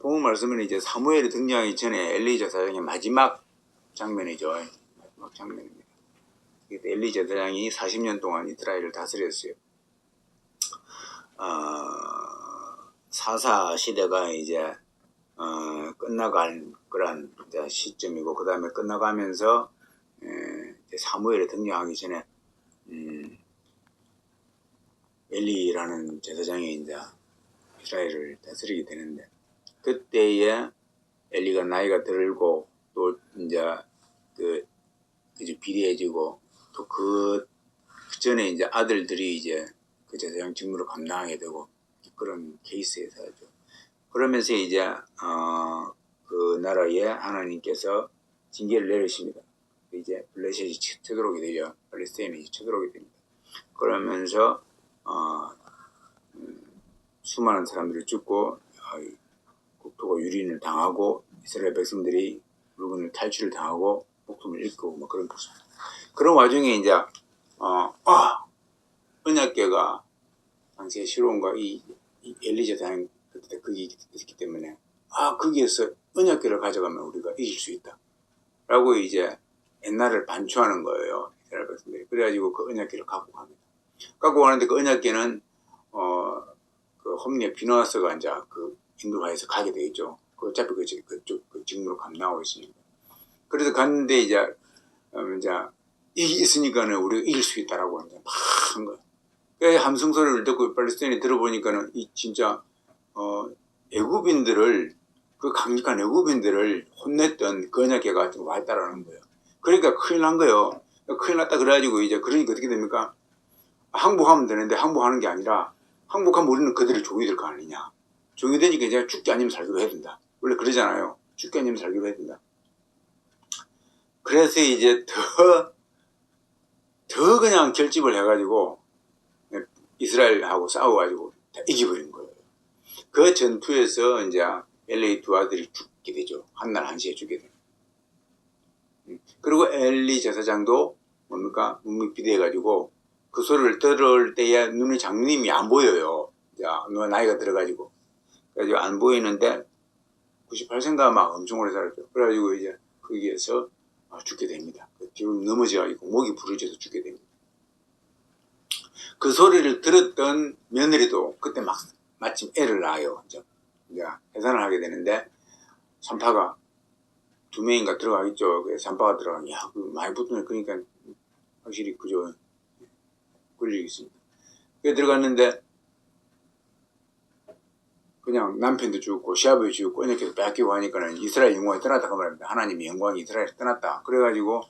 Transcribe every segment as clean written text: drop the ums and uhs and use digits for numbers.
본문 말씀은 이제 사무엘이 등장하기 전에 엘리 제사장의 마지막 장면이죠. 마지막 장면입니다. 엘리 제사장이 40년 동안 이스라엘을 다스렸어요. 사사 시대가 이제 끝나갈 그런 시점이고, 그 다음에 끝나가면서 사무엘이 등장하기 전에 엘리라는 제사장이 이제 이스라엘을 다스리게 되는데, 그때에 엘리가 나이가 들고 또 이제 이제 비리해지고, 또 그 전에 이제 아들들이 이제 그 제사장 직무를 감당하게 되고, 그런 케이스에서죠. 그러면서 이제 그 나라에 하나님께서 징계를 내리십니다. 이제 블레셋이 쳐들어오게 되죠. 팔레스타인이 쳐들어오게 됩니다. 그러면서 수많은 사람들이 죽고 국토가 유린을 당하고, 이스라엘 백성들이 물건을 탈취를 당하고 목숨을 잃고 뭐 그런 것입니다. 그런 와중에 이제 언약궤가 당시에 시론과 이 엘리 제사장 그때 거기 있기 때문에 거기에서 언약궤를 가져가면 우리가 이길 수 있다 라고 이제 옛날을 반추하는 거예요, 이스라엘 백성들이. 그래가지고 그 언약궤를 갖고 갑니다. 갖고 가는데 그 언약궤는 그 홈리에 비누아스가 이제 그 인도하에서 가게 되겠죠. 어차피 그쪽 그 직무를 감당하고 있으니까. 그래서 갔는데 이제 있으니까는 우리가 이길 수 있다라고 이제 막 한 거예요. 그 함성 소리를 듣고 팔레스타인이 들어보니까는 이 진짜 애굽인들을, 그 강력한 애굽인들을 혼냈던 그 언약궤가 지금 와 있다라는 거예요. 그러니까 큰일 난 거예요. 큰일 났다 그래가지고 이제 그러니까 어떻게 됩니까? 항복하면 되는데 항복하는 게 아니라, 항복하면 우리는 그들의 종이 될 거 아니냐. 종이 되니까 이제 죽기 아니면 살기로 해야 된다. 원래 그러잖아요. 죽기 아니면 살기로 해야 된다. 그래서 이제 더 그냥 결집을 해가지고 이스라엘하고 싸워가지고 다 이겨버린 거예요. 그 전투에서 이제 엘리 두 아들이 죽게 되죠. 한날 한시에 죽게 돼요. 그리고 엘리 제사장도 뭡니까? 묵묵비대해가지고 그 소리를 들을 때에 눈이 장님이 안 보여요. 나이가 들어가지고. 그래가지고 안 보이는데 98세인가 막 엄청 오래 살았죠. 그래가지고 이제 거기에서 죽게 됩니다. 뒤로 넘어져가지고 목이 부러져서 죽게 됩니다. 그 소리를 들었던 며느리도 그때 마침 애를 낳아요. 이제 해산을 하게 되는데, 산파가 2명인가 들어가겠죠. 그래서 산파가 들어가면 많이 붙으면 그러니까 확실히 그죠. 권력이 있습니다. 그래 들어갔는데 그냥 남편도 죽고 시아버지도 죽고 이렇게 뺏기고 하니까는 이스라엘 영광이 떠났다 그 말입니다. 하나님의 영광이 이스라엘에 떠났다. 그래가지고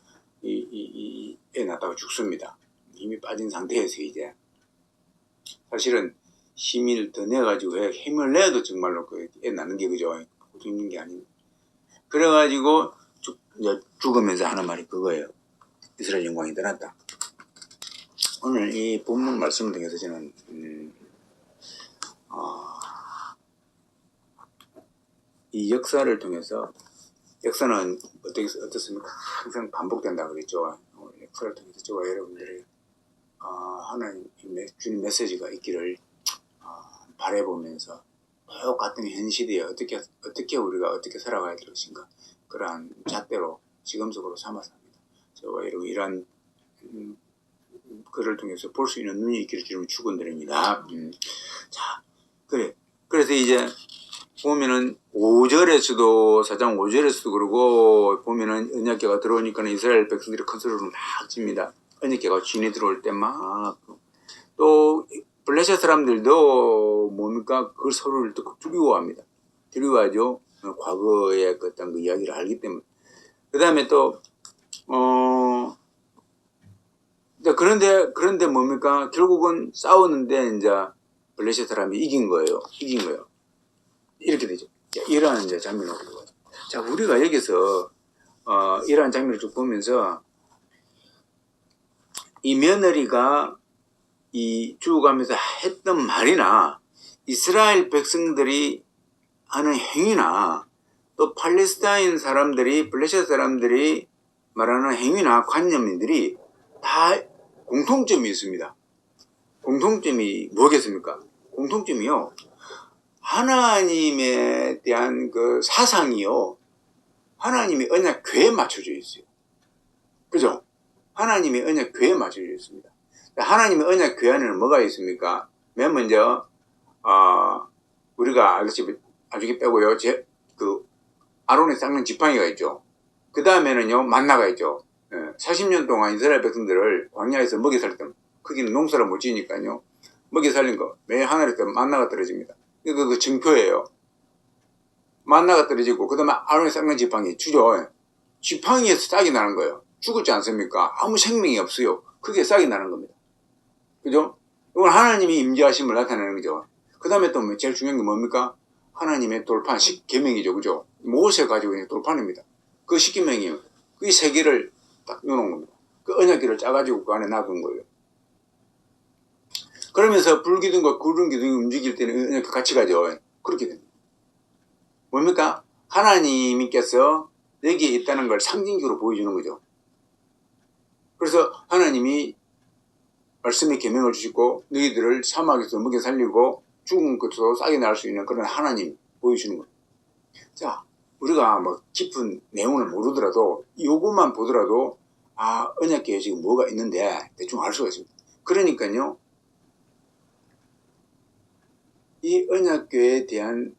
애 낳다가 죽습니다. 힘이 빠진 상태에서 이제 사실은 힘을 더 내가지고 힘을 내도 정말로 그 애 낳는 게 그죠. 힘든 게 아닙니다. 그래가지고 죽으면서 하는 말이 그거예요. 이스라엘 영광이 떠났다. 오늘 이 본문 말씀을 통해서 저는 이 역사를 통해서, 역사는 어떻습니까? 항상 반복된다 그랬죠. 역사를 통해서 저와 여러분들이 하나님 주님 메시지가 있기를 바라보면서 똑같은 현 시대에 어떻게 우리가 어떻게 살아가야 될 것인가, 그러한 잣대로 지금적으로 삼아서 합니다. 저와 여러분 이러한 글을 통해서 볼 수 있는 눈이 있기를 주님 축원드립니다. 자, 그래서 이제 보면은 5절에서도 4장 5절에서도 그러고 보면은 언약궤가 들어오니까 이스라엘 백성들이 큰 소리로 막 칩니다. 언약궤가 진에 들어올 때 막 또 블레셋 사람들도 뭡니까? 그 소리를 듣고 두려워합니다. 두려워하죠. 과거의 어떤 그 이야기를 알기 때문에. 그 다음에 또 그런데 뭡니까? 결국은 싸우는데 이제 블레셋 사람이 이긴 거예요. 이렇게 되죠. 이러한 이제 장면을 보고. 자, 우리가 여기서 이러한 장면을 쭉 보면서 이 며느리가 이 죽어가면서 했던 말이나 이스라엘 백성들이 하는 행위나 또 팔레스타인 사람들이, 블레셋 사람들이 말하는 행위나 관념들이 다 공통점이 있습니다. 공통점이 뭐겠습니까? 공통점이요. 하나님에 대한 그 사상이요, 하나님의 언약 궤에 맞춰져 있어요. 그죠? 하나님의 언약 궤에 맞춰져 있습니다. 하나님의 언약 궤 안에는 뭐가 있습니까? 맨 먼저 우리가 알다시피 나중에 빼고요, 아론의 쌍는 지팡이가 있죠. 그 다음에는요, 만나가 있죠. 40년 동안 이스라엘 백성들을 광야에서 먹여 살렸던, 거기는 농사를 못 지으니까요, 먹여 살린 거, 매 하늘에서 만나가 떨어집니다. 그 증표예요. 만나가 떨어지고, 그 다음에 아론의 쌍는 지팡이 주죠. 지팡이에서 싹이 나는 거예요. 죽었지 않습니까? 아무 생명이 없어요. 그게 싹이 나는 겁니다. 그죠? 이건 하나님이 임재하심을 나타내는 거죠. 그 다음에 또 제일 중요한 게 뭡니까? 하나님의 돌판, 십계명이죠. 그죠? 모세 가지고 있는 돌판입니다. 그 십계명이에요. 그 세 개를 딱 넣어놓은 겁니다. 그 언약궤를 짜가지고 그 안에 놔둔 거예요. 그러면서 불기둥과 구름기둥이 움직일 때는 언약궤 같이 가죠. 그렇게 됩니다. 뭡니까? 하나님께서 여기에 있다는 걸 상징적으로 보여주는 거죠. 그래서 하나님이 말씀의 계명을 주시고 너희들을 사막에서 먹여 살리고 죽은 것도 싹이 날 수 있는 그런 하나님 보여주는 거예요. 자, 우리가 뭐 깊은 내용을 모르더라도 요것만 보더라도 언약궤에 지금 뭐가 있는데 대충 알 수가 있습니다. 그러니까요, 이 언약궤에 대한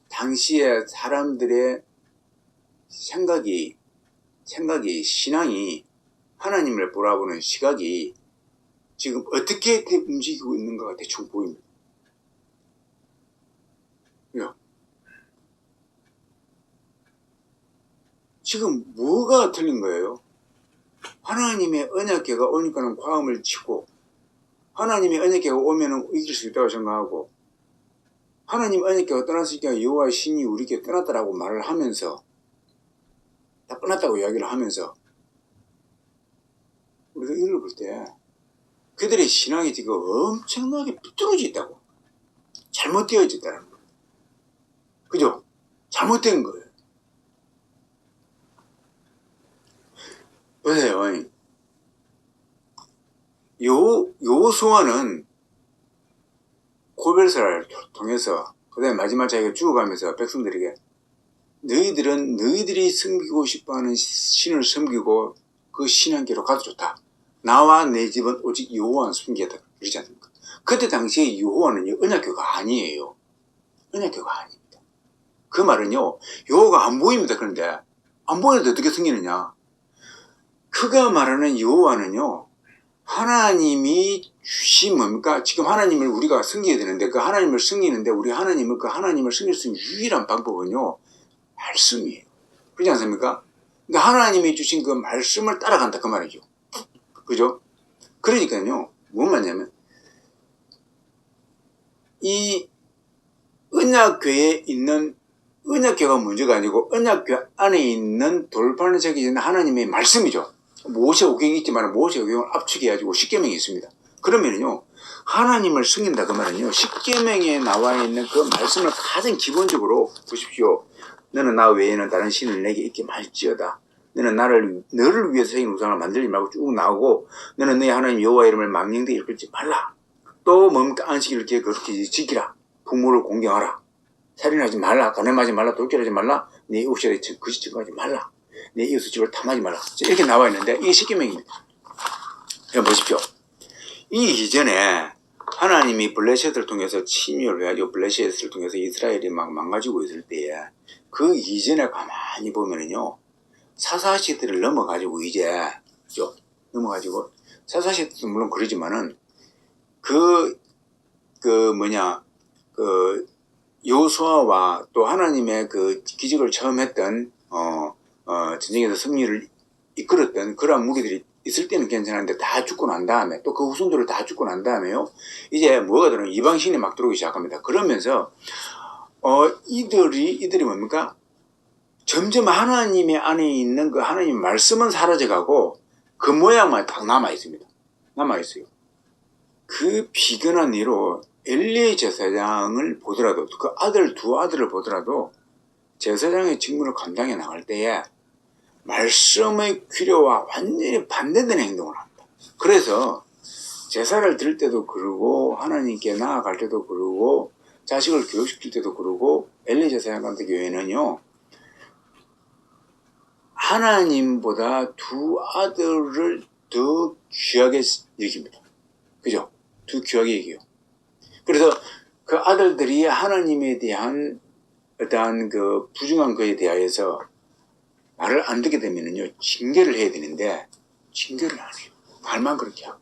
당시의 사람들의 생각이 신앙이, 하나님을 바라보는 시각이 지금 어떻게 움직이고 있는가가 대충 보입니다. 지금 뭐가 틀린 거예요? 하나님의 언약궤가 오니까는 과음을 치고, 하나님의 언약궤가 오면은 이길 수 있다고 생각하고, 하나님 언약궤가 떠났으니까 여호와의 신이 우리에게 떠났다라고 말을 하면서, 다 끝났다고 이야기를 하면서, 우리가 이걸 볼 때 그들의 신앙이 지금 엄청나게 비뚤어져 있다고, 잘못되어져 있다는 거예요. 그죠? 잘못된 거예요. 보세요. 여호수아는 고별사를 통해서 그 다음에 마지막 자기가 죽어가면서 백성들에게 너희들은 너희들이 섬기고 싶어하는 신을 섬기고 그 신앙계로 가도 좋다. 나와 내 집은 오직 여호와만 섬기겠다. 그러지 않습니까? 그때 당시에 여호와는 언약궤가 아니에요. 언약궤가 아닙니다. 그 말은요, 여호와가 안 보입니다. 그런데 안 보이는데 어떻게 섬기느냐? 그가 말하는 여호와는요, 하나님이 주신 뭡니까? 지금 하나님을 우리가 섬겨야 되는데 그 하나님을 섬기는데 우리 그 하나님을 섬길 수 있는 유일한 방법은요, 말씀이에요. 그렇지 않습니까? 그러니까 하나님이 주신 그 말씀을 따라간다 그 말이죠. 그죠? 그러니까요, 뭔 말이냐면 이 언약궤에 있는, 언약궤가 문제가 아니고 언약궤 안에 있는 돌판을 새기는 하나님의 말씀이죠. 모세오경이 있지만 모세오경을 압축해가지고 십계명이 있습니다. 그러면은요, 하나님을 섬긴다 그 말은요, 십계명에 나와 있는 그 말씀을 가장 기본적으로 보십시오. 너는 나 외에는 다른 신을 내게 있게 말지어다. 너는 너를 위해서 새긴 우상을 만들지 말고 쭉 나오고, 너는 너희 하나님 여호와 이름을 망령되게 일컫지 말라. 또 뭡니까? 안식일을 그렇게 지키라. 부모를 공경하라. 살인하지 말라. 간음하지 말라. 돌결하지 말라. 내 이웃에 거짓 증거하지 말라. 내 이웃의 집을 탐하지 말라. 이렇게 나와 있는데 이게 십계명입니다. 보십시오. 이 이전에 하나님이 블레셋을 통해서 침입을 해가지고 블레셋을 통해서 이스라엘이 막 망가지고 있을 때에 그 이전에 가만히 보면은요, 사사시대를 넘어가지고 이제 넘어가지고 사사시대도 물론 그러지만은 여호수아와 또 하나님의 그 기적을 처음 했던 전쟁에서 승리를 이끌었던 그러한 무리들이 있을 때는 괜찮은데 다 죽고 난 다음에 또 그 후손들을 다 죽고 난 다음에요, 이제 뭐가 들어오면 이방신이 막 들어오기 시작합니다. 그러면서 이들이 뭡니까? 점점 하나님의 안에 있는 그 하나님 말씀은 사라져가고 그 모양만 딱 남아있습니다. 남아있어요. 그 비근한 예로 엘리 제사장을 보더라도, 그 두 아들을 보더라도 제사장의 직무를 감당해 나갈 때에 말씀의 규례와 완전히 반대되는 행동을 합니다. 그래서 제사를 드릴 때도 그러고 하나님께 나아갈 때도 그러고 자식을 교육시킬 때도 그러고 엘리자 사역한테 교회는요 하나님보다 두 아들을 더 귀하게 여깁니다. 그죠? 두 귀하게 여겨요. 그래서 그 아들들이 하나님에 대한 어떠한 그 부정한 거에 대하여서 말을 안 듣게 되면은요 징계를 해야 되는데 징계를 안 해요. 말만 그렇게 하고.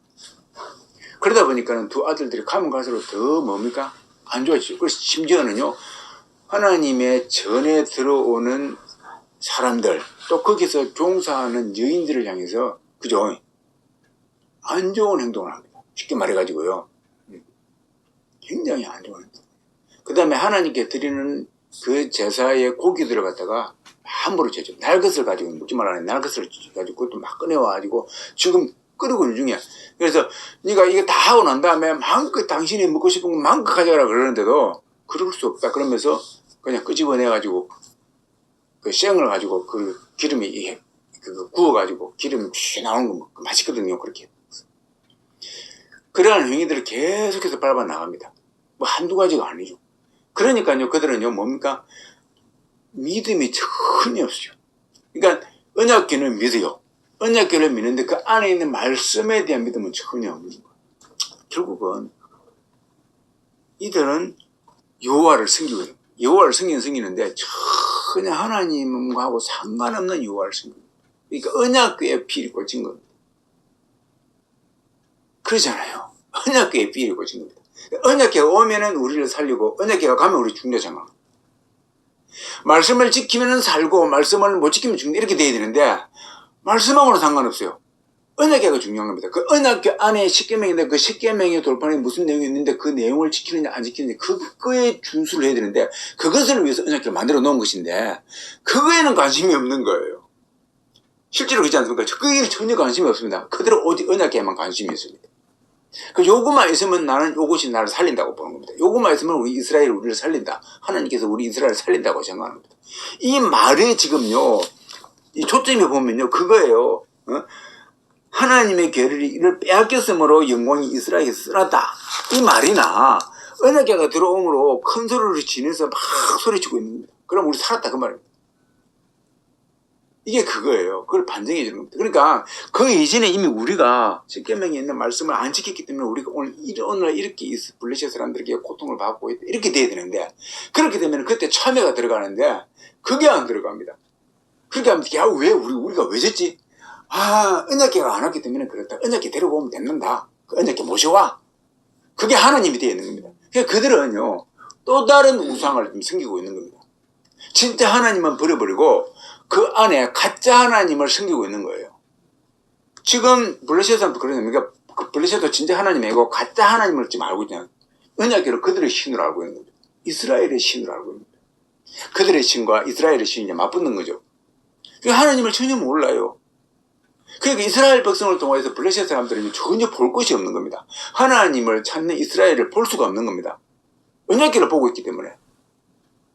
그러다 보니까는 두 아들들이 가면 갈수록 더 뭡니까? 안 좋아지죠. 그래서 심지어는요 하나님의 전에 들어오는 사람들 또 거기서 종사하는 여인들을 향해서 그죠? 안 좋은 행동을 합니다. 쉽게 말해가지고요. 굉장히 안 좋은 행동. 그 다음에 하나님께 드리는 그 제사의 고기들을 갖다가 함부로 재죠. 날것을 가지고 묻지 말라는 날것을 가지고 그것도 막 꺼내와가지고 지금 끓이고 있는 중이야. 그래서 네가 이거 다 하고 난 다음에 마음껏 당신이 먹고 싶은 거 마음껏 가져가라 그러는데도 그럴 수 없다 그러면서 그냥 끄집어내가지고 그 생을 가지고 그 기름이 그 구워가지고 기름이 휘 나오는 거 맛있거든요. 그렇게 그러한 행위들을 계속해서 밟아 나갑니다. 뭐 한두 가지가 아니죠. 그러니까요 그들은요 뭡니까? 믿음이 전혀 없어요. 그러니까 언약궤는 믿어요. 언약궤를 믿는데 그 안에 있는 말씀에 대한 믿음은 전혀 없는 거예요. 결국은 이들은 여호와를 섬기고 있는 거예요. 여호와를 섬기는데 전혀 하나님하고 상관없는 여호와를 섬기는 거예요. 그러니까 언약궤에 피를 꽂힌 겁니다. 그러잖아요. 언약궤에 피를 꽂힌 겁니다. 언약궤가 오면은 우리를 살리고 언약궤가 가면 우리 죽는다잖아. 말씀을 지키면 살고 말씀을 못 지키면 죽는다 이렇게 돼야 되는데 말씀하고는 상관없어요. 언약궤가 중요한 겁니다. 그 언약궤 안에 십계명인데 그 십계명의 돌판에 무슨 내용이 있는데 그 내용을 지키느냐 안 지키느냐 그거에 준수를 해야 되는데 그것을 위해서 언약궤를 만들어 놓은 것인데 그거에는 관심이 없는 거예요. 실제로 그렇지 않습니까? 그거에는 전혀 관심이 없습니다. 그대로 오직 언약궤에만 관심이 있습니다. 그 요것만 있으면 나는 요것이 나를 살린다고 보는 겁니다. 요것만 있으면 우리 이스라엘이 우리를 살린다. 하나님께서 우리 이스라엘을 살린다고 생각하는 겁니다. 이 말에 지금요, 이 초점이 보면요, 그거예요. 하나님의 계를 빼앗겼으므로 영광이 이스라엘에게 쓰라다. 이 말이나 언약궤가 들어옴으로 큰 소리를 지내서 막 소리치고 있는 겁니다. 그럼 우리 살았다 그 말입니다. 이게 그거예요. 그걸 반증해 주는 겁니다. 그러니까 그 이전에 이미 우리가 십계명에 있는 말씀을 안 지켰기 때문에 우리가 오늘 이렇게 블레셋 사람들에게 고통을 받고 있다. 이렇게 돼야 되는데 그렇게 되면 그때 참회가 들어가는데 그게 안 들어갑니다. 그렇게 하면 야, 왜 우리가 왜 졌지? 아, 언약궤가 안 왔기 때문에 그렇다. 언약궤 데리고 오면 된다. 그 언약궤 모셔와. 그게 하나님이 되어 있는 겁니다. 그러니까 그들은요 또 다른 우상을 좀 섬기고 있는 겁니다. 진짜 하나님만 버려버리고 그 안에 가짜 하나님을 섬기고 있는 거예요. 지금 블레셋 사람도 그러니까 그 블레셋도 진짜 하나님이고 가짜 하나님을 지금 알고 있잖아요. 언약궤를 그들의 신으로 알고 있는 거죠. 이스라엘의 신으로 알고 있는 거죠. 그들의 신과 이스라엘의 신이 맞붙는 거죠. 그러니까 하나님을 전혀 몰라요. 그러니까 이스라엘 백성을 통해서 블레셋 사람들은 전혀 볼 것이 없는 겁니다. 하나님을 찾는 이스라엘을 볼 수가 없는 겁니다. 언약궤를 보고 있기 때문에.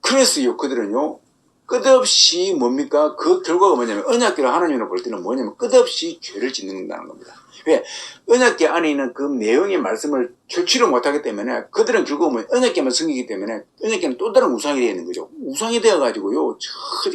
그래서요 그들은요 끝없이 뭡니까? 그 결과가 뭐냐면 언약궤를 하나님으로 볼 때는 뭐냐면 끝없이 죄를 짓는다는 겁니다. 왜? 언약궤 안에 있는 그 내용의 말씀을 철치를 못하기 때문에 그들은 결국은 언약궤만 섬기기 때문에 언약궤는 또 다른 우상이 되어 있는 거죠. 우상이 되어가지고요.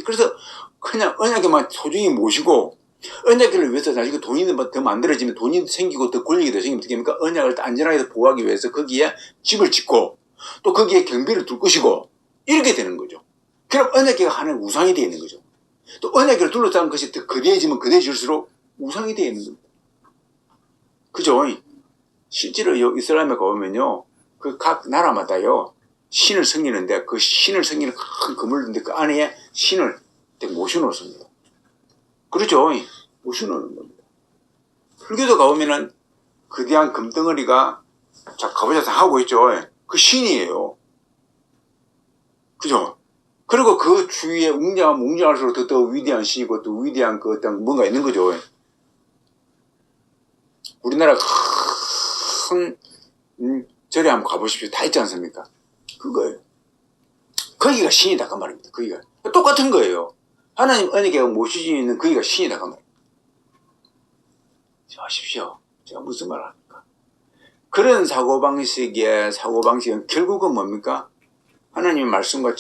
그래서 그냥 언약궤만 소중히 모시고 언약궤를 위해서 나중에 돈이 더 만들어지면 돈이 생기고 더 권력이 더 생기면 어떻게 합니까? 언약을 안전하게 보호하기 위해서 거기에 집을 짓고 또 거기에 경비를 둘 것이고 이렇게 되는 거죠. 그럼 언약궤가 하나의 우상이 되어 있는 거죠. 또 언약궤를 둘러싼 것이 더 거대해지면 거대해질수록 우상이 되어 있는 겁니다. 그죠? 실제로 이스라엘에 가보면요, 그 각 나라마다요, 신을 섬기는데 그 신을 섬기는 큰 그물인데 그 안에 신을 모셔놓습니다. 그렇죠? 모셔놓는 겁니다. 불교도 가보면은 거대한 금덩어리가 자, 가보자서 하고 있죠. 그 신이에요. 그죠? 그리고 그 주위에 웅장할수록 더 위대한 신이고 또 위대한 그 어떤 뭔가 있는 거죠. 우리나라 큰 절에 한번 가보십시오. 다 있지 않습니까? 그거예요. 거기가 신이다 그 말입니다. 거기가 똑같은 거예요. 하나님 언약궤가 모시지 있는 거기가 신이다 그 말입니다. 아십시오. 제가 무슨 말을 합니까? 그런 사고방식은 결국은 뭡니까? 하나님의 말씀과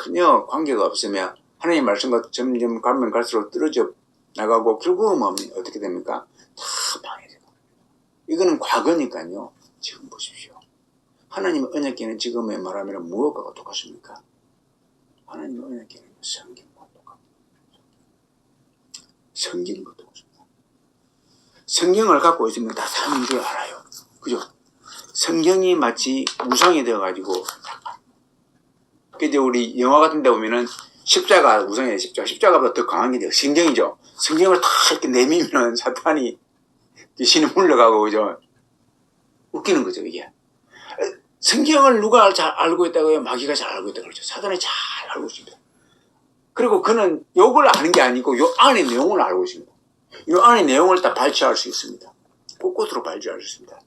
전혀 관계가 없으면 하나님의 말씀과 점점 가면 갈수록 떨어져 나가고 결국은 어떻게 됩니까? 다 방해돼요. 이거는 과거니까요. 지금 보십시오. 하나님의 언약궤는 지금의 말하면 무엇과 똑같습니까? 하나님의 언약궤는 성경과 똑같아요. 성경과 똑같습니다. 성경을 갖고 있으면 다 사는 줄 알아요. 그죠? 성경이 마치 우상이 되어가지고, 이제 우리 영화 같은 데 보면은 십자가 우상이에요. 십자가보다 더 강한 게 성경이죠. 성경을 다 이렇게 내밀면 사탄이 귀신이 물러가고, 그죠? 웃기는 거죠, 이게. 성경을 누가 잘 알고 있다고요? 마귀가 잘 알고 있다고 그러죠. 사단이 잘 알고 있습니다. 그리고 그는 욕을 아는 게 아니고 요 안의 내용을 알고 있습니다. 요 안의 내용을 다 발췌할 수 있습니다. 곳곳으로 발췌할 수 있습니다.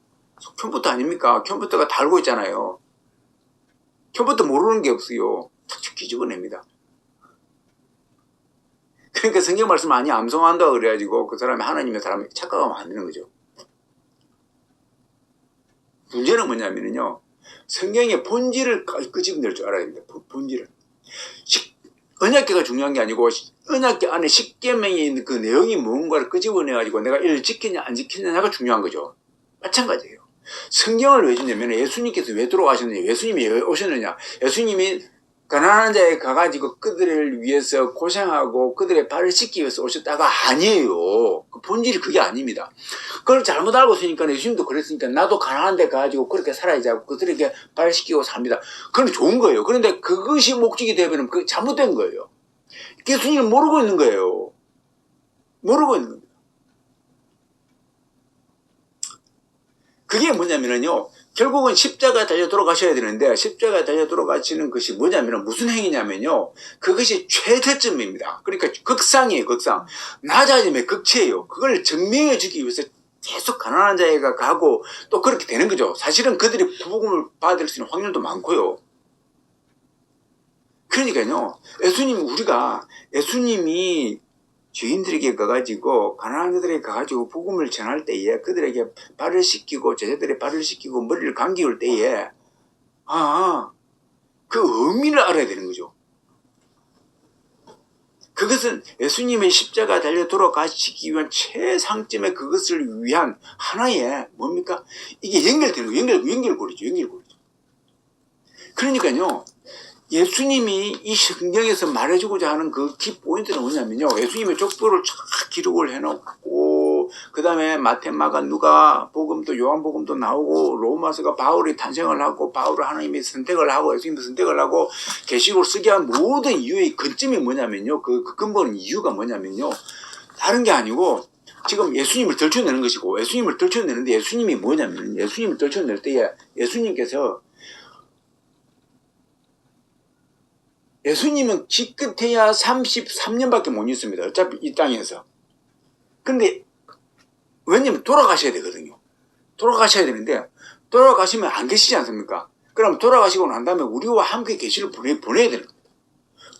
컴퓨터 아닙니까? 컴퓨터가 다 알고 있잖아요. 컴퓨터 모르는 게 없어요. 탁탁 뒤집어냅니다. 그러니까 성경 말씀 많이 암송한다고 그래가지고 그 사람이 하나님의 사람이 착각하면 안 되는 거죠. 문제는 뭐냐면요. 성경의 본질을 끄집어낼 줄 알아야 됩니다. 본질을. 언약궤가 중요한 게 아니고 언약궤 안에 십계명에 있는 그 내용이 뭔가를 끄집어내가지고 내가 이를 지켰냐 안 지켰냐가 중요한 거죠. 마찬가지예요. 성경을 왜 주냐면 예수님께서 왜 들어가셨느냐, 예수님이 왜 오셨느냐, 예수님이 가난한 자에 가가지고 그들을 위해서 고생하고 그들의 발을 씻기 위해서 오셨다가 아니에요. 그 본질이 그게 아닙니다. 그걸 잘못 알고 있으니까 예수님도 그랬으니까 나도 가난한 데 가가지고 그렇게 살아야지 하고 그들에게 발 씻기고 삽니다. 그건 좋은 거예요. 그런데 그것이 목적이 되면 그 잘못된 거예요. 예수님은 모르고 있는 거예요. 모르고 있는 겁니다. 그게 뭐냐면요. 결국은 십자가에 달려 돌아가셔야 되는데 십자가에 달려 돌아가시는 것이 뭐냐면 무슨 행위냐면요. 그것이 최저점입니다. 그러니까 극상이에요. 극상. 낮아짐의 극치예요. 그걸 증명해 주기 위해서 계속 가난한 자가 가고 또 그렇게 되는 거죠. 사실은 그들이 부복음을 받을 수 있는 확률도 많고요. 그러니까요. 예수님이 주인들에게 가가지고 가난한 자들에게 가가지고 복음을 전할 때에 그들에게 발을 씻기고 제자들의 발을 씻기고 머리를 감기울 때에 그 의미를 알아야 되는 거죠. 그것은 예수님의 십자가 달려 돌아가시기 위한 최상점의 그것을 위한 하나의 뭡니까? 이게 연결되는 거예요. 연결고리죠. 그러니까요. 예수님이 이 성경에서 말해주고자 하는 그 키포인트는 뭐냐면요. 예수님의 족보를 쫙 기록을 해놓고 그 다음에 마태, 마가, 누가 복음도 요한복음도 나오고 로마서가 바울이 탄생을 하고 바울을 하나님이 선택을 하고 예수님이 선택을 하고 계시록을 쓰게 한 모든 이유의 근점이 뭐냐면요. 그 근본 이유가 뭐냐면요. 다른 게 아니고 지금 예수님을 떨쳐내는 것이고 예수님을 떨쳐내는데 예수님이 뭐냐면 예수님을 떨쳐낼 때에 예수님은 기껏해야 33년밖에 못 있습니다. 어차피 이 땅에서. 근데 왜냐면 돌아가셔야 되거든요. 돌아가셔야 되는데 돌아가시면 안 계시지 않습니까? 그럼 돌아가시고 난 다음에 우리와 함께 계시를 보내야 되는 겁니다.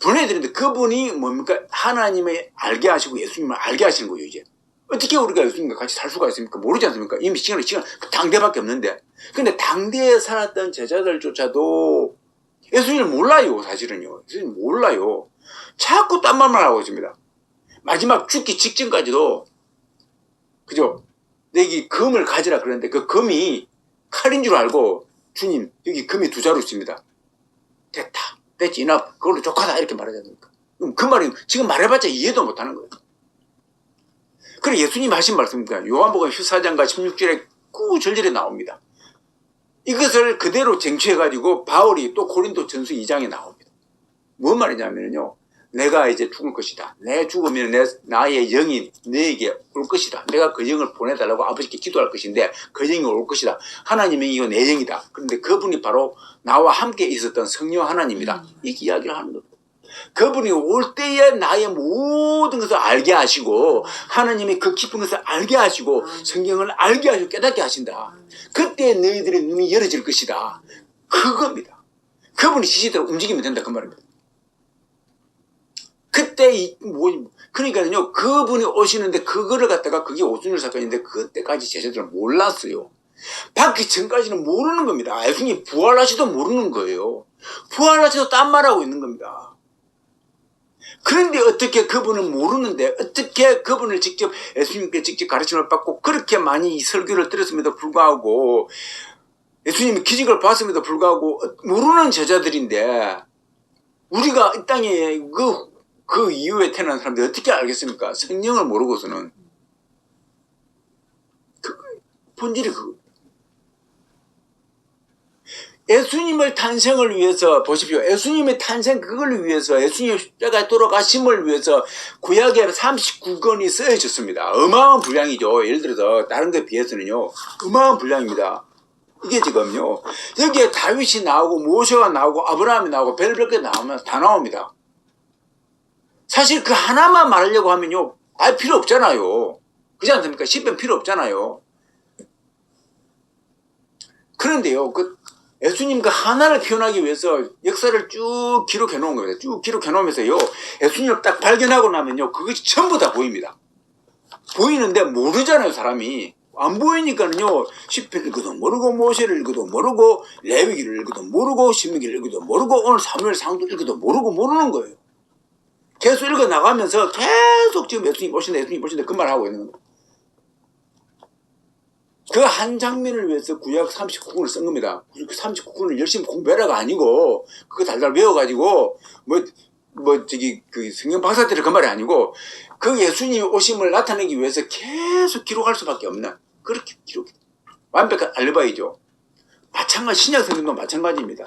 보내야 되는데 그분이 뭡니까? 하나님을 알게 하시고 예수님을 알게 하시는 거예요. 이제 어떻게 우리가 예수님과 같이 살 수가 있습니까? 모르지 않습니까? 이미 시간 당대밖에 없는데. 근데 당대에 살았던 제자들조차도 예수님을 몰라요. 사실은요. 예수님 몰라요. 자꾸 딴 말만 하고 있습니다. 마지막 죽기 직전까지도 그죠? 여기 금을 가지라 그랬는데 그 금이 칼인 줄 알고 주님 여기 금이 2자루 있습니다. 됐다. 됐지. 나 그걸로 족하다 이렇게 말하지 않습니까? 그 말이 지금 말해봤자 이해도 못하는 거예요. 그래 예수님 하신 말씀입니다. 요한복음 14장과 16절에 구절절에 나옵니다. 이것을 그대로 쟁취해가지고 바울이 또 고린도 전서 2장에 나옵니다. 뭔 말이냐면요. 내가 이제 죽을 것이다. 내 죽으면 나의 영이 너에게 올 것이다. 내가 그 영을 보내달라고 아버지께 기도할 것인데 그 영이 올 것이다. 하나님의 이거 내 영이다. 그런데 그분이 바로 나와 함께 있었던 성령 하나님이다. 이 이야기를 하는 겁니다. 그분이 올 때에 나의 모든 것을 알게 하시고 하나님의 그 깊은 것을 알게 하시고 성경을 알게 하시고 깨닫게 하신다. 그때 너희들의 눈이 열어질 것이다. 그겁니다. 그분이 지시대로 움직이면 된다. 그 말입니다. 그때 그러니까요 그분이 오시는데 그거를 갖다가 그게 오순절 사건인데 그때까지 제자들은 몰랐어요. 받기 전까지는 모르는 겁니다. 예수님이 부활하시도 모르는 거예요. 부활하시도 딴 말하고 있는 겁니다. 그런데 어떻게 그분은 모르는데 어떻게 그분을 직접 예수님께 직접 가르침을 받고 그렇게 많이 이 설교를 들었음에도 불구하고 예수님이 기적을 봤음에도 불구하고 모르는 제자들인데 우리가 이 땅에 그 이후에 태어난 사람들이 어떻게 알겠습니까? 성령을 모르고서는. 본질이 그거. 예수님을 탄생을 위해서 보십시오. 예수님의 탄생 그걸 위해서 예수님의 십자가에 돌아가심을 위해서 구약에 39권이 쓰여졌습니다. 어마어마한 분량이죠. 예를 들어서 다른 것에 비해서는요. 어마어마한 분량입니다. 이게 지금요. 여기에 다윗이 나오고 모세가 나오고 아브라함이 나오고 별별 게 나오면 다 나옵니다. 사실 그 하나만 말하려고 하면요. 알 필요 없잖아요. 그렇지 않습니까? 시편 필요 없잖아요. 그런데요. 예수님 그 하나를 표현하기 위해서 역사를 쭉 기록해 놓은 겁니다. 쭉 기록해 놓으면서요. 예수님을 딱 발견하고 나면요. 그것이 전부 다 보입니다. 보이는데 모르잖아요, 사람이. 안 보이니까는요. 시편 읽어도 모르고 모세를 읽어도 모르고 레위기를 읽어도 모르고 신명기를 읽어도 모르고 오늘 사무엘 상도 읽어도 모르고 모르는 거예요. 계속 읽어 나가면서 계속 지금 예수님 오신다 그 말하고 있는 겁니다. 그 한 장면을 위해서 구약 39권을 쓴 겁니다. 그 39권을 열심히 공부해라가 아니고 그거 달달 외워가지고 그 성경 박사들의 그 말이 아니고 그 예수님이 오심을 나타내기 위해서 계속 기록할 수밖에 없는 그렇게 기록해. 완벽한 알리바이죠. 마찬가지 신약 성경도 마찬가지입니다.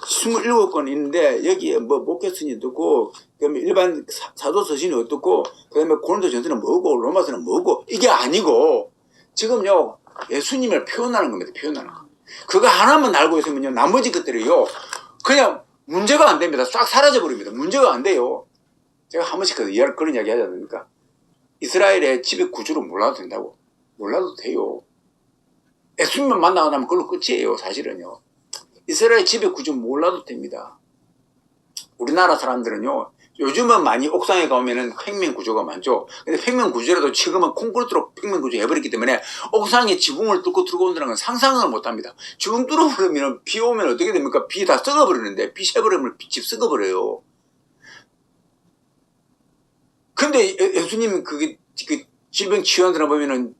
27권 있는데 여기에 목회서는 어떻고 그다음에 일반 사도 서신이 어떻고 그다음에 고린도 전서는 뭐고 로마서는 뭐고 이게 아니고 지금요 예수님을 표현하는 겁니다. 표현하는 거. 그거 하나만 알고 있으면요 나머지 것들이요 그냥 문제가 안 됩니다. 싹 사라져 버립니다. 문제가 안 돼요. 제가 한 번씩 그런 이야기 하지 않습니까? 이스라엘의 지배 구조를 몰라도 된다고. 몰라도 돼요. 예수님만 만나고 나면 그걸로 끝이에요. 사실은요. 이스라엘 지배 구조 몰라도 됩니다. 우리나라 사람들은요. 요즘은 많이 옥상에 가면은 평면 구조가 많죠. 근데 평면 구조라도 지금은 콘크리트로 평면 구조 해버렸기 때문에 옥상에 지붕을 뚫고 들어온다는 건 상상을 못 합니다. 지붕 뚫어버리면 비 오면 어떻게 됩니까? 비 다 썩어버리는데 비 새버리면 집 썩어버려요. 근데 예수님은 그 질병 치유한 사람 보면은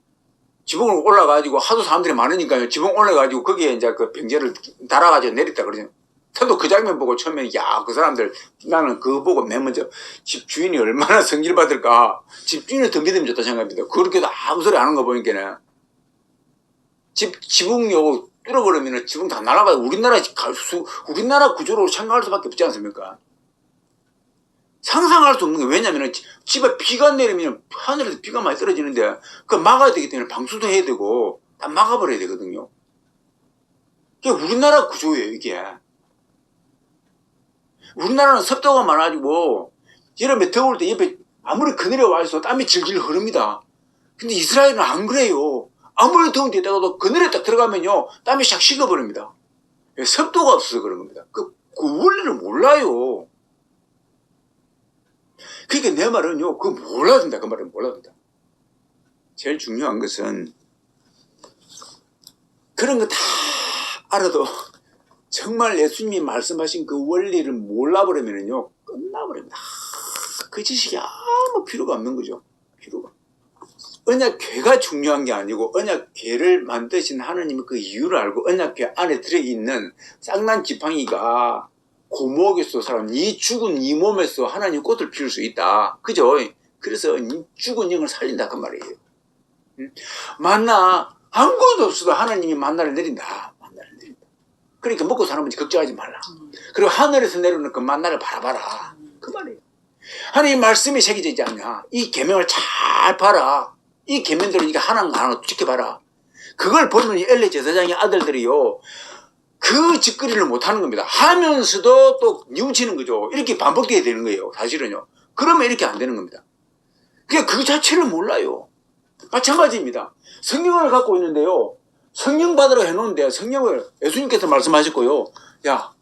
지붕을 올라가지고 하도 사람들이 많으니까요. 지붕 올라가지고 거기에 이제 그 병제를 달아가지고 내렸다 그러죠. 저도 그 장면 보고 처음에 그 사람들 나는 그거 보고 맨 먼저 집 주인이 얼마나 성질 받을까. 집 주인이 더 믿음이 좋다 생각합니다. 그렇게도 아무 소리 안 하는 거 보니까는 지붕요 뚫어버리면 지붕 다 날아가고 우리나라 구조로 생각할 수밖에 없지 않습니까? 상상할 수 없는 게 왜냐면은 집에 비가 내리면 하늘에서 비가 많이 떨어지는데 그거 막아야 되기 때문에 방수도 해야 되고 다 막아버려야 되거든요. 이게 우리나라 구조예요. 이게 우리나라는 습도가 많아지고 여름에 더울 때 옆에 아무리 그늘에 와 있어도 땀이 질질 흐릅니다. 근데 이스라엘은 안 그래요. 아무리 더운 데 있다가도 그늘에 딱 들어가면요 땀이 샥 식어버립니다. 습도가 없어서 그런 겁니다. 그 원리를 몰라요. 그러니까 내 말은요 그거 몰라야 된다. 그 말은 몰라야 된다. 제일 중요한 것은 그런 거 다 알아도 정말 예수님이 말씀하신 그 원리를 몰라버리면요 끝나버립니다. 그 지식이 아무 필요가 없는 거죠. 필요가. 언약궤가 중요한 게 아니고 언약궤를 만드신 하나님의 그 이유를 알고 언약궤 안에 들어있는 쌍난 지팡이가 고목에서 살아온 이 죽은 이 몸에서 하나님 꽃을 피울 수 있다. 그죠? 그래서 이 죽은 영을 살린다 그 말이에요. 만나 아무것도 없어도 하나님이 만나를 내린다. 만나를 내린다. 그러니까 먹고 사는 문제 걱정하지 말라. 그리고 하늘에서 내려오는 그 만나를 바라봐라. 그 말이에요. 하나님 말씀이 새겨져 있지 않냐. 이 계명을 잘 봐라. 이 계명대로 네가 하나하나 지켜봐라. 그걸 보면 엘리 제사장의 아들들이요. 그 짓거리를 못하는 겁니다. 하면서도 또 뉘우치는 거죠. 이렇게 반복돼야 되는 거예요. 사실은요. 그러면 이렇게 안 되는 겁니다. 그냥 그 자체를 몰라요. 마찬가지입니다. 성경을 갖고 있는데요. 성령 받으라고 해놓은데 성령을 예수님께서 말씀하셨고요. 야,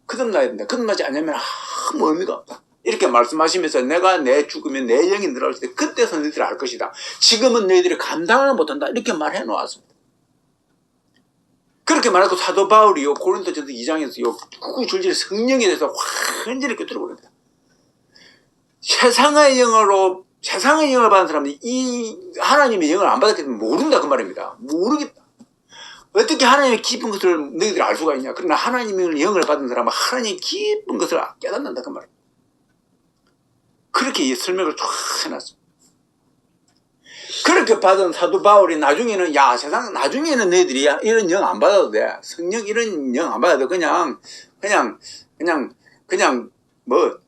거듭나야 된다. 거듭나지 않으면 아무 의미가 없다. 이렇게 말씀하시면서 내가 내 죽으면 내 영이 늘어날 때 그때서 너희들이 알 것이다. 지금은 너희들이 감당을 못한다. 이렇게 말해 놓았습니다. 그렇게 말하고 사도 바울이요 고린도전서 2장에서요 구구절절 성령에 대해서 완전히 꿰뚫어버립니다. 세상의 영으로 세상의 영을 받은 사람이 이 하나님의 영을 안 받았기 때문에 모른다 그 말입니다. 모르겠다. 어떻게 하나님의 깊은 것을 너희들이 알 수가 있냐. 그러나 하나님의 영을 받은 사람은 하나님의 깊은 것을 깨닫는다 그 말입니다. 그렇게 이 설명을 쫙 해놨습니다. 그렇게 받은 사도 바울이 나중에는 야 세상 나중에는 너희들이 이런 영 안 받아도 돼. 성령 이런 영 안 받아도 그냥 뭐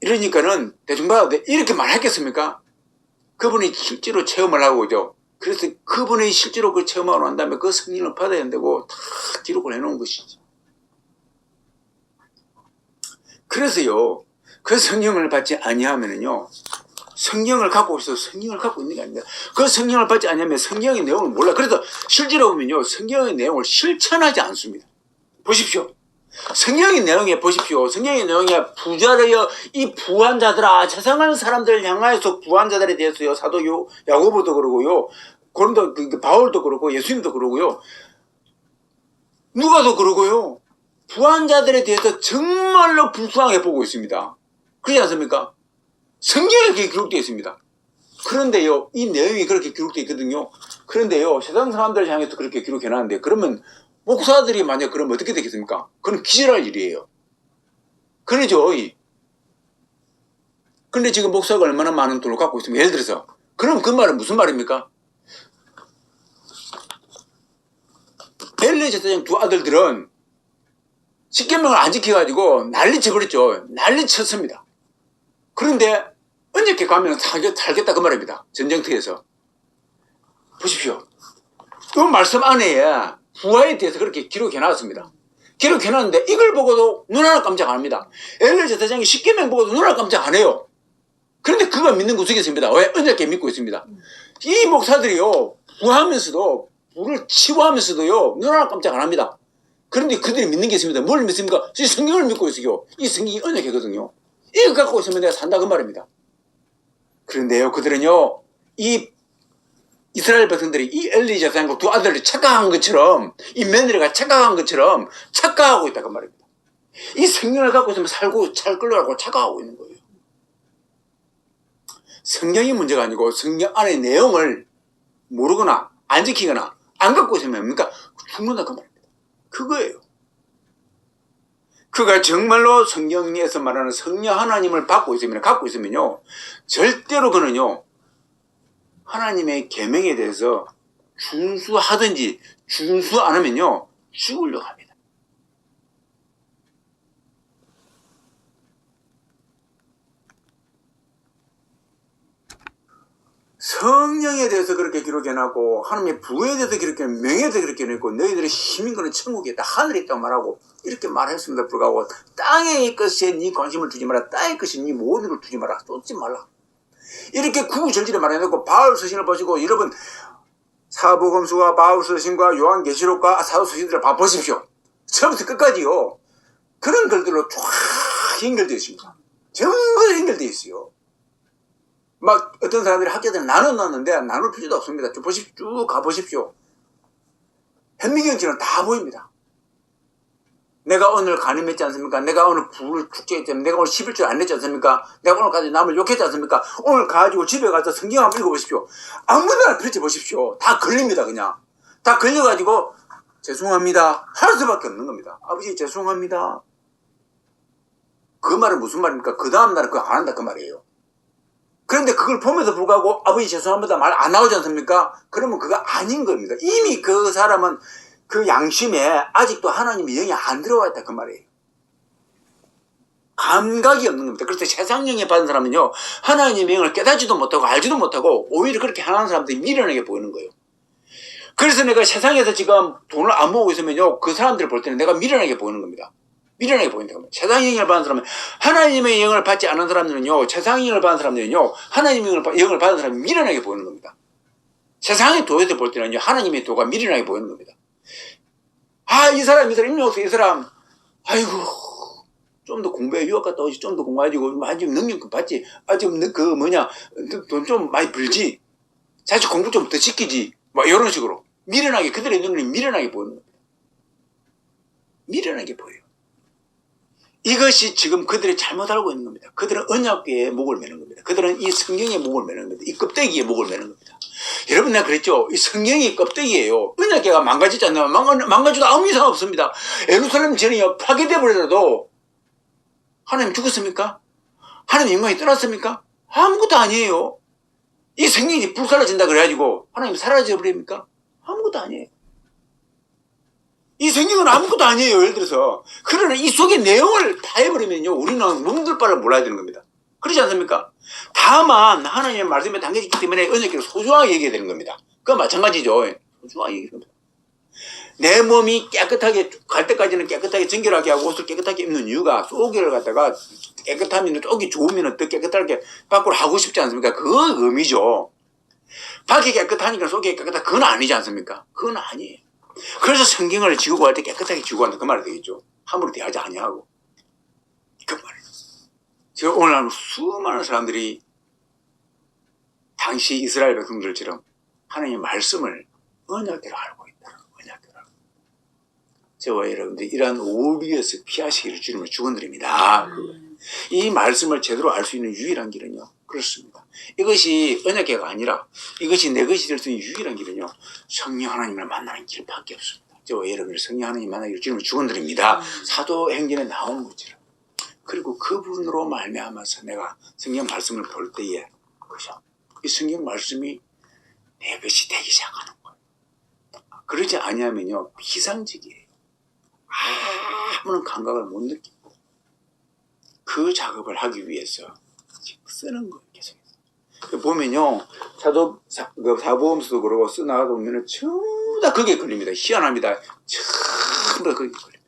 이러니까는 대충 받아도 돼. 이렇게 말했겠습니까? 그분이 실제로 체험을 하고 오죠. 그래서 그분이 실제로 그 체험하고 난 다음에 그 성령을 받아야 된다고 다 기록을 해놓은 것이죠. 그래서요 그 성령을 받지 아니하면은요 성령을 갖고 있어서 성령을 갖고 있는 게 아닙니다. 그 성령을 받지 않으면 성령의 내용을 몰라. 그래서 실제로 보면요 성령의 내용을 실천하지 않습니다. 보십시오. 성령의 내용에 보십시오. 성령의 내용에 부자르여 이 부한 자들아 세상을 사람들을 향하여서 부한 자들에 대해서요 사도 야고보도 그러고요 고린도 바울도 그러고 예수님도 그러고요 누가도 그러고요 부한 자들에 대해서 정말로 불쌍하게 보고 있습니다. 그렇지 않습니까? 성경에 그렇게 기록되어 있습니다. 그런데요 이 내용이 그렇게 기록되어 있거든요. 그런데요 세상 사람들을 향해서 그렇게 기록해놨는데 그러면 목사들이 만약 그러면 어떻게 되겠습니까? 그건 기절할 일이에요. 그러죠. 근데 지금 목사가 얼마나 많은 돈을 갖고 있으면 예를 들어서 그럼 그 말은 무슨 말입니까? 엘리 제사장 두 아들들은 십계명을 안 지켜가지고 난리쳐버렸죠. 난리쳤습니다. 그런데 언제께 가면 살겠다 그 말입니다. 전쟁터에서. 보십시오. 이 말씀 안에 부하에 대해서 그렇게 기록해놨습니다. 기록해놨는데 이걸 보고도 눈 하나 깜짝 안 합니다. 엘리 제사장이 십계명 보고도 눈 하나 깜짝 안 해요. 그런데 그거 믿는 구석이 있습니다. 왜? 언제께 믿고 있습니다. 이 목사들이요 부하면서도 부를 치부하면서도요 눈 하나 깜짝 안 합니다. 그런데 그들이 믿는 게 있습니다. 뭘 믿습니까? 이 성경을 믿고 있어요. 이 성경이 언약이거든요. 이거 갖고 있으면 내가 산다 그 말입니다. 그런데요 그들은요 이 이스라엘 백성들이 이 엘리 제사장과 두 아들이 착각한 것처럼 이 며느리가 착각한 것처럼 착각하고 있다 그 말입니다. 이 성경을 갖고 있으면 살고 잘 끌려가고 착각하고 있는 거예요. 성경이 문제가 아니고 성경 안의 내용을 모르거나 안 지키거나 안 갖고 있으면 뭡니까? 죽는다 그 말입니다. 그거예요. 그가 정말로 성경에서 말하는 성령 하나님을 갖고 있으면요 절대로 그는요 하나님의 계명에 대해서 준수하든지 준수 안 하면요 죽으려고 합니다. 성령에 대해서 그렇게 기록해놨고 하나님의 부에 대해서 그렇게 명예에 대해서 그렇게 해놓고 너희들의 힘인 거는 천국에 있다 하늘에 있다고 말하고 이렇게 말했습니다. 불구하고 땅의 것에 네 관심을 두지 마라. 땅의 것에 네 모든 걸 두지 마라. 쏟지 말라. 이렇게 구구절절히 말해놓고 바울 서신을 보시고 여러분 사복음서와 바울 서신과 요한계시록과 사도서신들을 봐보십시오. 처음부터 끝까지요 그런 글들로 쫙 연결되어 있습니다. 전부 연결되어 있어요. 막 어떤 사람들이 학자들은 나눠놨는데 나눌 필요도 없습니다. 쭉 가보십시오. 현미경처럼 다 보입니다. 내가 오늘 간음했지 않습니까? 내가 오늘 불을 축제했지 않습니까? 내가 오늘 11조 안 냈지 않습니까? 내가 오늘까지 남을 욕했지 않습니까? 오늘 가지고 집에 가서 성경 한번 읽어보십시오. 아무데나 펼쳐보십시오. 다 걸립니다. 그냥 다 걸려가지고 죄송합니다 할 수밖에 없는 겁니다. 아버지 죄송합니다. 그 말은 무슨 말입니까? 그 다음날은 그거 안 한다 그 말이에요. 그런데 그걸 보면서 불구하고 아버지 죄송합니다 말 안 나오지 않습니까? 그러면 그거 아닌 겁니다. 이미 그 사람은 그 양심에 아직도 하나님의 영이 안 들어와 있다 그 말이에요. 감각이 없는 겁니다. 그래서 세상 영에 받은 사람은요 하나님의 영을 깨닫지도 못하고 알지도 못하고 오히려 그렇게 하는 사람들이 미련하게 보이는 거예요. 그래서 내가 세상에서 지금 돈을 안 모으고 있으면요 그 사람들을 볼 때는 내가 미련하게 보이는 겁니다. 미련하게 보인다. 세상의 영을 받은 사람은 하나님의 영을 받지 않은 사람들은요 세상의 영을 받은 사람들은요 하나님의 영을 받은 사람이 미련하게 보이는 겁니다. 세상의 도에서 볼 때는요 하나님의 도가 미련하게 보이는 겁니다. 아 이 사람 임명수 이 사람 아이고 좀 더 공부해 유학 갔다 오지 좀 더 공부해가지고 많이 좀 능력 좀 받지 좀 그 뭐냐 돈 좀 많이 벌지 자식 공부 좀 더 시키지 뭐 이런 식으로 미련하게 그들의 눈을 미련하게 보이는 겁니다. 미련하게 보여요. 이것이 지금 그들이 잘못 알고 있는 겁니다. 그들은 언약궤에 목을 매는 겁니다. 그들은 이 성경에 목을 매는 겁니다. 이 껍데기에 목을 매는 겁니다. 여러분 내가 그랬죠. 이 성경이 껍데기예요. 언약궤가 망가지지 않나요? 망가져도 아무 이상 없습니다. 예루살렘 전이 파괴돼 버려도 하나님 죽었습니까? 하나님 영광이 떠났습니까? 아무것도 아니에요. 이 성경이 불사라진다 그래가지고 하나님 사라져 버립니까? 아무것도 아니에요. 이 성경은 아무것도 아니에요. 예를 들어서. 그러나 이 속의 내용을 다 해버리면요. 우리는 몸둘 바를 몰라야 되는 겁니다. 그렇지 않습니까? 다만 하나님의 말씀에 담겨있기 때문에 언약궤를 소중하게 얘기해야 되는 겁니다. 그건 마찬가지죠. 소중하게 얘기해야 됩니다. 내 몸이 깨끗하게 갈 때까지는 깨끗하게 정결하게 하고 옷을 깨끗하게 입는 이유가 속을 갖다가 깨끗하면 속이 좋으면 더 깨끗하게 밖으로 하고 싶지 않습니까? 그건 의미죠. 밖이 깨끗하니까 속이 깨끗하다. 그건 아니지 않습니까? 그건 아니에요. 그래서 성경을 지우고 할 때 깨끗하게 지우고 한다. 그 말이 되겠죠. 함부로 대하지 아니하고. 그 말이에요. 제가 오늘 수많은 사람들이 당시 이스라엘 백성들처럼 하나님의 말씀을 언약대로 알고 있다. 언약대로. 저와 여러분들이 이러한 오류에서 피하시기를 주님을 축원드립니다. 이 말씀을 제대로 알 수 있는 유일한 길은요. 그렇습니다. 이것이 언약궤가 아니라 이것이 내 것이 될 수 있는 유일한 길은요. 성령 하나님을 만나는 길밖에 없습니다. 저와 여러분들 성령 하나님 만나기를 주님을 축원드립니다. 사도행전에 나온 것처럼. 그리고 그분으로 말미암아서 내가 성경 말씀을 볼 때에 그죠? 이 성경 말씀이 내 것이 되기 시작하는 거예요. 그러지 아니하면요. 비상직이에요. 아무런 감각을 못 느끼고 그 작업을 하기 위해서 쓰는 거예요. 계속해서. 보면요. 사보험서도 그러고 써나가다 보면 전부 다 거기에 걸립니다. 희한합니다. 전부 다 거기에 걸립니다.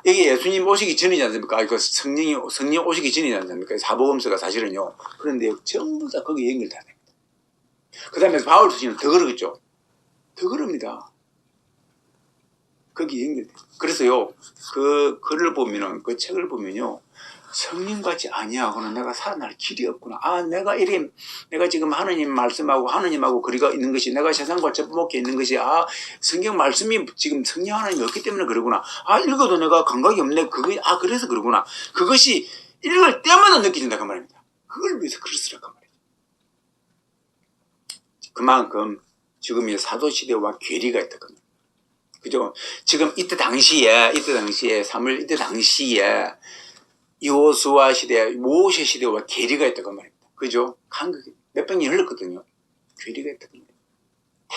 이게 예수님 오시기 전이지 않습니까? 성령 오시기 전이지 않습니까? 사보험서가 사실은요. 그런데 전부 다 거기에 연결돼야 됩니다. 그 다음에 바울 서신은 더 그러겠죠. 더 그럽니다. 거기 연결돼요. 그래서요. 그 글을 보면은, 그 책을 보면요. 성령같이 아니하고는 내가 살아날 길이 없구나. 내가 지금 하나님 말씀하고 하나님하고 거리가 있는 것이 내가 세상과 접목해 있는 것이 성경 말씀이 지금 성령 하나님이 없기 때문에 그러구나. 읽어도 내가 감각이 없네. 그래서 그러구나. 그것이 읽을 때마다 느껴진다 그 말입니다. 그걸 위해서 글을 쓰라고 말이죠. 그만큼 지금 이 사도시대와 괴리가 있다 그 말입니다. 그죠? 지금 이때 당시에 여호수아 시대, 모세 시대와 괴리가 있다고 말입니다. 그죠? 간극이 몇백 년이 흘렀거든요. 괴리가 있다고 말입니다. 다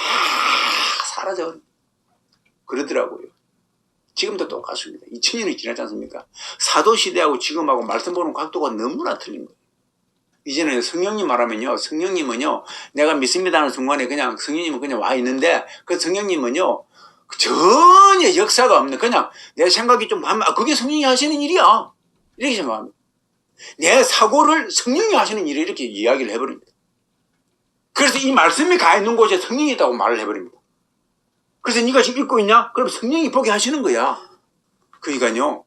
사라져. 그러더라고요. 지금도 똑같습니다. 2000년이 지났지 않습니까? 사도 시대하고 지금하고 말씀 보는 각도가 너무나 틀린 거예요. 이제는 성령님 말하면요. 성령님은요. 내가 믿습니다 하는 순간에 그냥 성령님은 그냥 와 있는데 그 성령님은요. 전혀 역사가 없는 그냥 내 생각이 좀 하면 그게 성령이 하시는 일이야. 이렇게 생각합니다. 내 사고를 성령이 하시는 일을 이렇게 이야기를 해버립니다. 그래서 이 말씀이 가 있는 곳에 성령이 있다고 말을 해버립니다. 그래서 네가 지금 읽고 있냐? 그럼 성령이 보게 하시는 거야. 그러니까요.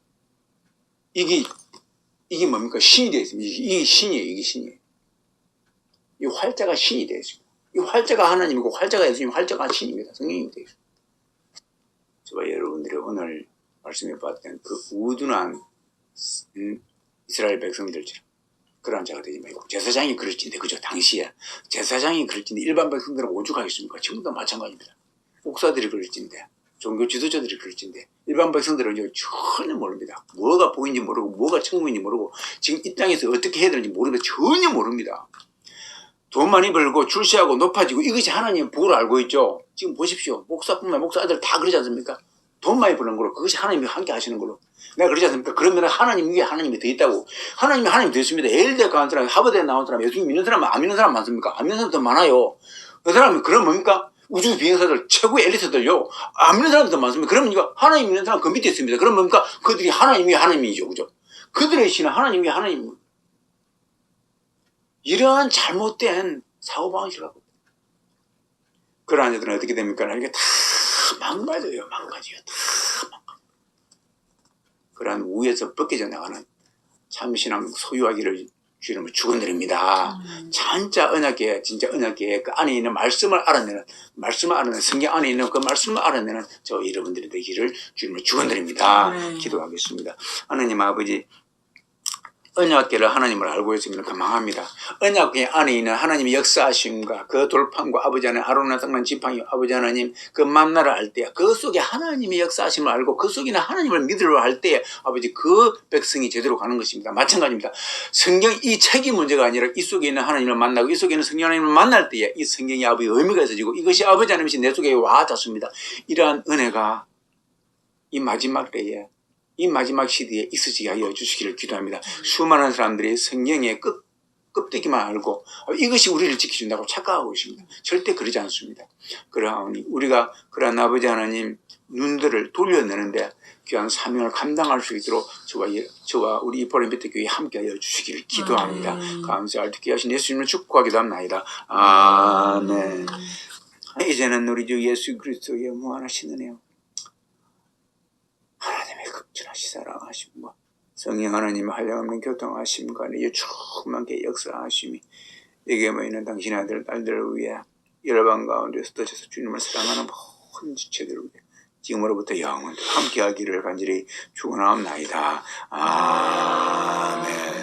이게 뭡니까? 신이 되어 있습니다. 이게 신이에요. 이 활자가 신이 되어 있습니다. 이 활자가 하나님이고 활자가 예수님, 활자가 신입니다. 성령이 되어 있습니다. 저와 여러분들이 오늘 말씀해 봤던 그 우둔한 이스라엘 백성들처럼 그러한 자가 되지 말고 제사장이 그럴진데 그죠? 당시에 제사장이 그럴진데 일반 백성들은 오죽하겠습니까? 지금도 마찬가지입니다. 목사들이 그럴진데 종교 지도자들이 그럴진데 일반 백성들은 전혀 모릅니다. 뭐가 복인지 모르고 뭐가 천국인지 모르고 지금 이 땅에서 어떻게 해야 되는지 모르는데 전혀 모릅니다. 돈 많이 벌고 출세하고 높아지고 이것이 하나님의 복을 알고 있죠. 지금 보십시오. 목사뿐만 목사 아들 다 그러지 않습니까? 돈 많이 버는 걸로 그것이 하나님이 함께 하시는 걸로 내가 그러지 않습니까? 그러면 하나님 위에 하나님이 더 있다고. 하나님이 더 있습니다. 예일대 가는 사람, 하버드에 나온 사람, 예수님 믿는 사람, 안 믿는 사람 많습니까? 안 믿는 사람 더 많아요. 그 사람은 그럼 뭡니까? 우주 비행사들 최고의 엘리트들요. 안 믿는 사람도 더 많습니다. 그러면 이거 하나님 믿는 사람 그 밑에 있습니다. 그럼 뭡니까? 그들이 하나님 위에 하나님이죠. 그죠? 그들의 신은 하나님 위에 하나님. 이러한 잘못된 사고방식을 갖고 그러한 자들은 어떻게 됩니까? 이게 다 망가져요. 다 망가져요. 그러한 우에서 벗겨져 나가는 참신앙 소유하기를 주님을 축원드립니다. 진짜 언약계, 진짜 언약계 그 안에 있는 말씀을 알아내는 성경 안에 있는 그 말씀을 알아내는 저 여러분들이 되기를 주님을 축원드립니다. 기도하겠습니다. 하나님 아버지, 언약계를 하나님을 알고 있으면 가망합니다. 언약계 안에 있는 하나님의 역사하심과 그 돌판과 아버지 하나님 아론의 땅난 지팡이 아버지 하나님 그 만나를 알 때 그 속에 하나님의 역사하심을 알고 그 속에는 하나님을 믿으려 할 때 아버지 그 백성이 제대로 가는 것입니다. 마찬가지입니다. 성경 이 책이 문제가 아니라 이 속에 있는 하나님을 만나고 이 속에 있는 성령 하나님을 만날 때에 이 성경이 아버지 의미가 있어지고 이것이 아버지 하나님이 내 속에 와 닿습니다. 이러한 은혜가 이 마지막 때에 이 마지막 시대에 있으시게 하여 주시기를 기도합니다. 수많은 사람들이 성경의 껍데기만 알고 이것이 우리를 지켜준다고 착각하고 있습니다. 절대 그러지 않습니다. 그러하니 우리가 그러한 아버지 하나님 눈들을 돌려내는데 귀한 사명을 감당할 수 있도록 저와 우리 이포렘베테 교회 함께 하여 주시기를 기도합니다. 감사할 듣게 하신 예수님을 축복하기도 합나이다. 아멘. 이제는 우리 주 예수 그리스도의 무한하신 은혜요 하나님의 극진하시 사랑하심과 성령 하나님의 한량없는 교통하심과 내 충만하게 역사하심이 여기에 모이는 당신의 아들 딸들을 위해 열방 가운데서 떠져서 주님을 사랑하는 모든 지체들을 위해 지금으로부터 영원토록 함께하기를 간절히 축원하옵나이다. 아멘.